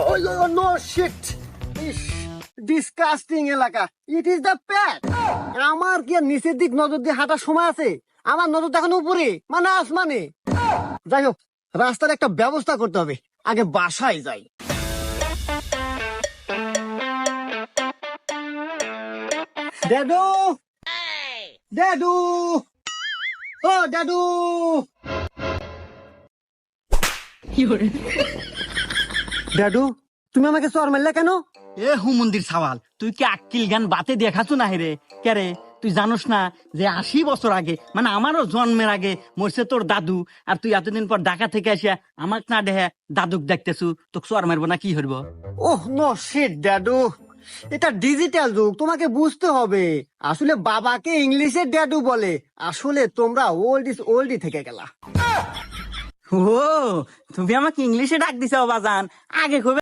No shit, disgusting এলাকা, it is the প্যাট। আমার কি আর নিচের দিক নজর দিয়ে হাঁটার সময় আছে? আমার নজর তো এখন উপরে, মানে আসমানে। যাই হোক, রাস্তার একটা ব্যবস্থা করতে হবে, আগে বাসায় যাই। ড্যাডু, ড্যাডু, ও ড্যাডু। ড্যাডু, তুমি আমাকে চর মারলে কেন? এ হুমন্দির সওয়াল, তুই কি আক্কিল জ্ঞান বাতে দেখাছো না রে? কেরে তুই জানোস না যে 80 বছর আগে, মানে আমারও জন্মের আগে মরছে তোর দাদু, আর তুই এতদিন পর ঢাকা থেকে আসিয়া আমাকে না দেখে দাদুক দেখতেছু, তোকে চর মারবো না কি হইব? ওহ নো শিট ড্যাডু, এটা ডিজিটাল যুগ, তোমাকে বুঝতে হবে। আসলে বাবাকে ইংলিশে ড্যাডু বলে, আসলে তোমরা ওল্ড ইজ ওল্ডই থেকে গেলা। ও, তুমি আমাকে ইংলিশে ডাক দিছো বাজান, আগে কবে